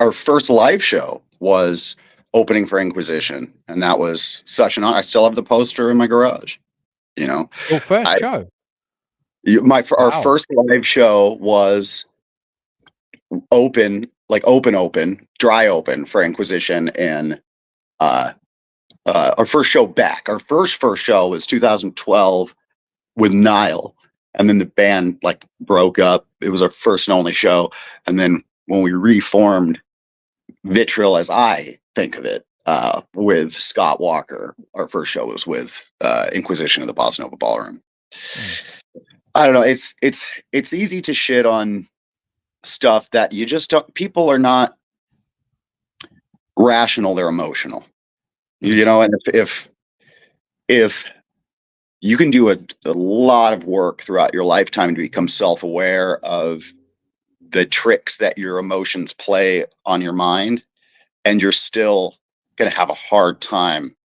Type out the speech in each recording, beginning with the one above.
our first live show was opening for Inquisition, and that was such an honor. I still have the poster in my garage. You know, Your first I show? our Wow. first live show was open, like open, dry open for Inquisition, and uh, our first show back. Our first show was 2012 with Nile, and then the band like broke up. It was our first and only show, and then when we reformed VITRIOL, as I think of it, with Scott Walker, our first show was with Inquisition of the Bossa Nova Ballroom. Mm. I don't know. It's easy to shit on stuff that you just don't. People are not rational; they're emotional. You know, and if you can do a lot of work throughout your lifetime to become self-aware of the tricks that your emotions play on your mind, and you're still going to have a hard time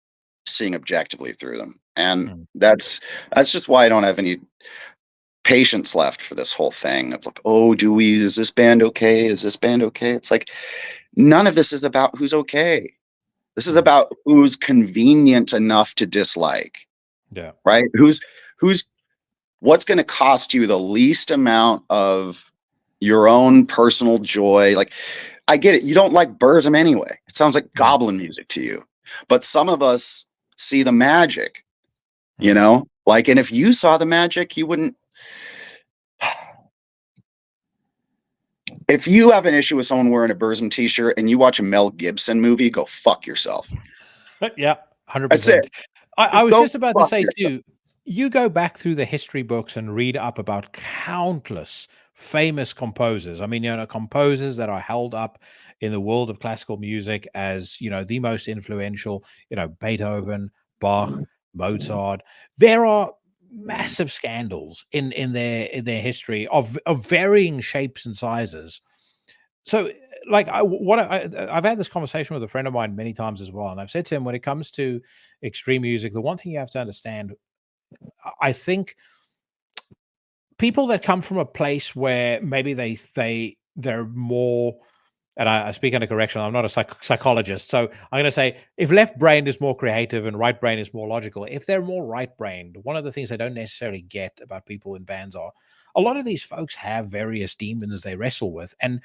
seeing objectively through them. And Mm. that's just why I don't have any patience left for this whole thing of like, oh, is this band okay? Is this band okay? It's like, none of this is about who's okay. This is Mm. about who's convenient enough to dislike, Yeah. right? Who's what's going to cost you the least amount of your own personal joy. Like, I get it. You don't like Burzum anyway. It sounds like Mm. goblin music to you. But some of us see the magic, you Mm. know? Like, and if you saw the magic, you wouldn't. If you have an issue with someone wearing a Burzum t-shirt and you watch a Mel Gibson movie, go fuck yourself. Yeah, That's 100%. it. I Just was go just about to fuck say yourself. too, you go back through the history books and read up about countless famous composers. I mean, composers that are held up in the world of classical music as, the most influential, Beethoven, Bach, Mozart. There are massive scandals in their history of varying shapes and sizes. So, like, I've had this conversation with a friend of mine many times as well, and I've said to him, when it comes to extreme music, the one thing you have to understand, I think, people that come from a place where maybe they're more, and I speak under correction, I'm not a psychologist, so I'm going to say, if left brain is more creative and right brain is more logical, if they're more right brained, one of the things they don't necessarily get about people in bands are a lot of these folks have various demons they wrestle with, and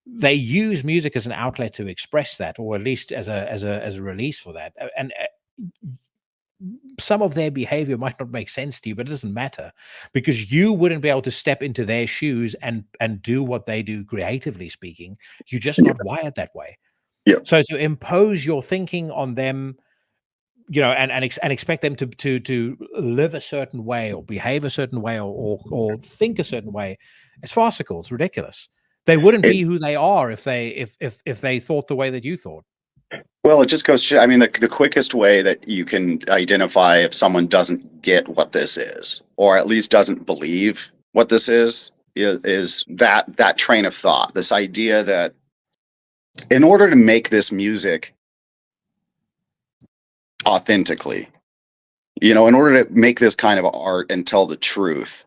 they use music as an outlet to express that, or at least as a release for that. And some of their behavior might not make sense to you, but it doesn't matter, because you wouldn't be able to step into their shoes and do what they do, creatively speaking. You're just Yeah. not wired that way. Yeah. So to impose your thinking on them, and expect them to live a certain way, or behave a certain way, or think a certain way, it's farcical. It's ridiculous. They wouldn't be It's who they are if they thought the way that you thought. Well, it just goes to, I mean, the quickest way that you can identify if someone doesn't get what this is, or at least doesn't believe what this is that train of thought, this idea that in order to make this music authentically, in order to make this kind of art and tell the truth,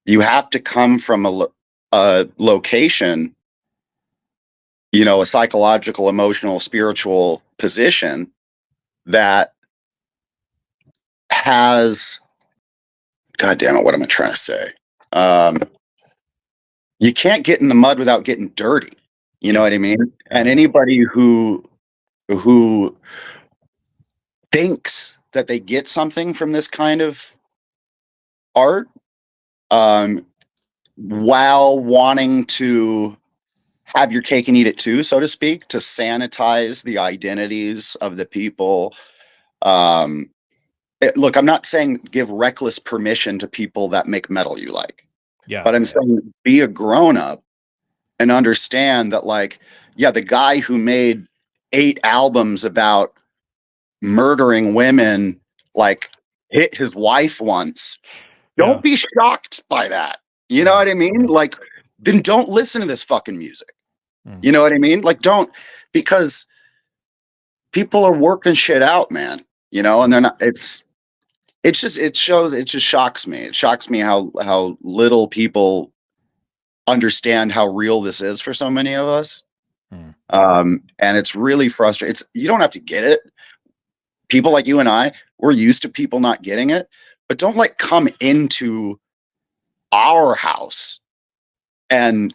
you have to come from a location, a psychological, emotional, spiritual position that has, God damn it, what am I trying to say? Um, you can't get in the mud without getting dirty. You know Yeah. what I mean? And Yeah. anybody who thinks that they get something from this kind of art, um, while wanting to have your cake and eat it too, so to speak, to sanitize the identities of the people. Um, Look, I'm not saying give reckless permission to people that make metal you like, Yeah. but I'm Yeah. saying be a grown up and understand that, like, yeah, the guy who made 8 albums about murdering women, like, hit his wife once. Yeah. Don't be shocked by that. You know Yeah. what I mean? Like, then don't listen to this fucking music. Mm. You know what I mean? Like, don't, because people are working shit out, man. And they're not. It just shocks me. It shocks me how little people understand how real this is for so many of us. Mm. And it's really frustrating. You don't have to get it. People like you and I, we're used to people not getting it, but don't like come into our house and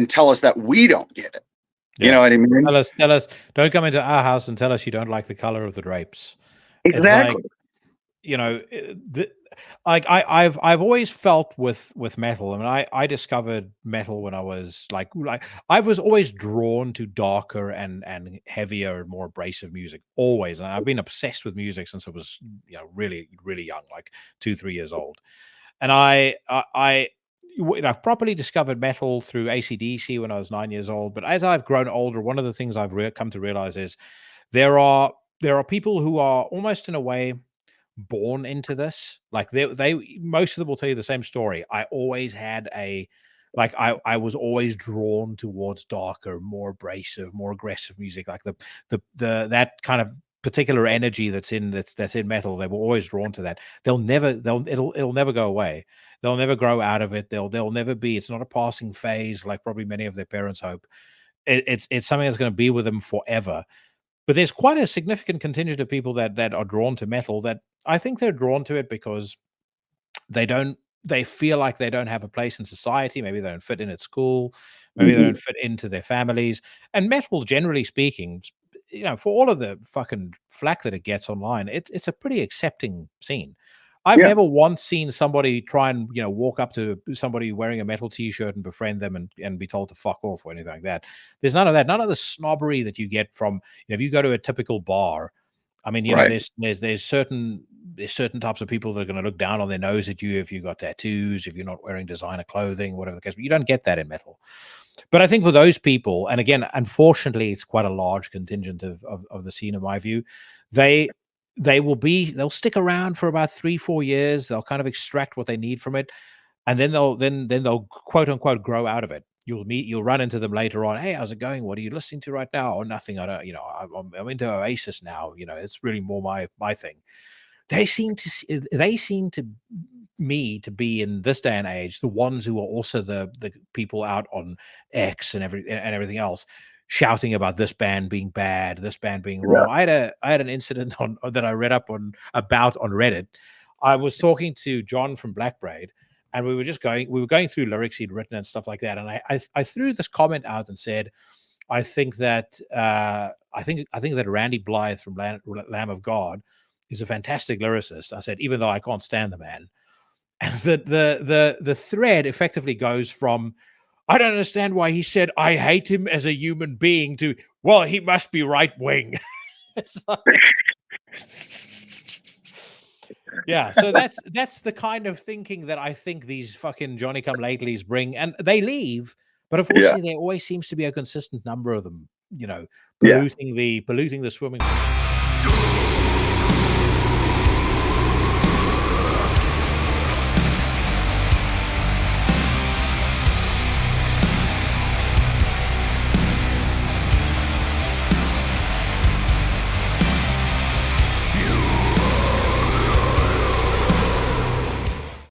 tell us that we don't get it. You Yeah. know what I mean? Tell us, don't come into our house and tell us you don't like the color of the drapes. It's like, Exactly. you know, like I've always felt with metal. I mean, I discovered metal when I was like I was always drawn to darker and heavier and more abrasive music, always. And I've been obsessed with music since I was, you know, really young, like 2 3 years old. And I properly discovered metal through ACDC when I was 9 years old. But as I've grown older, one of the things I've come to realize is there are people who are almost in a way born into this. Like they most of them will tell you the same story. I always had a like I was always drawn towards darker, more abrasive, more aggressive music, like the that kind of particular energy that's in metal. They were always drawn to that. It'll never go away. They'll never grow out of it. They'll never be. It's not a passing phase, like probably many of their parents hope. It's something that's going to be with them forever. But there's quite a significant contingent of people that are drawn to metal, that I think they're drawn to it because they feel like they don't have a place in society. Maybe they don't fit in at school. Maybe they Mhm. don't fit into their families. And metal, generally speaking, you know, for all of the fucking flack that it gets online, it's a pretty accepting scene. I've Yeah. never once seen somebody try and, you know, walk up to somebody wearing a metal t-shirt and befriend them and be told to fuck off or anything like that. There's none of that. None of the snobbery that you get from, you know, if you go to a typical bar. I mean, you know, Right. there's certain types of people that are going to look down on their nose at you if you've got tattoos, if you're not wearing designer clothing, whatever the case. But you don't get that in metal. But I think for those people, and again, unfortunately, it's quite a large contingent of the scene, in my view, they they'll stick around for about 3 4 years. They'll kind of extract what they need from it, and then they'll quote unquote grow out of it. You'll run into them later on. Hey, how's it going? What are you listening to right now? Or nothing. I don't, you know, I'm into Oasis now. You know, it's really more my thing. They seem to me to be, in this day and age, the ones who are also the people out on X and everything else, shouting about this band being bad, this band being Yeah. wrong. I had an incident on that I read up on about on Reddit. I was talking to John from Black Braid, and we were going through lyrics he'd written and stuff like that. And I threw this comment out and said, I think that I think that Randy Blythe from Lamb of God is a fantastic lyricist. I said, even though I can't stand the man. And the thread effectively goes from, I don't understand why he said I hate him as a human being, to, well, he must be right wing. It's like, yeah, so that's the kind of thinking that I think these fucking Johnny come latelys bring, and they leave, but Yeah. unfortunately there always seems to be a consistent number of them, you know, Yeah. polluting the swimming pool.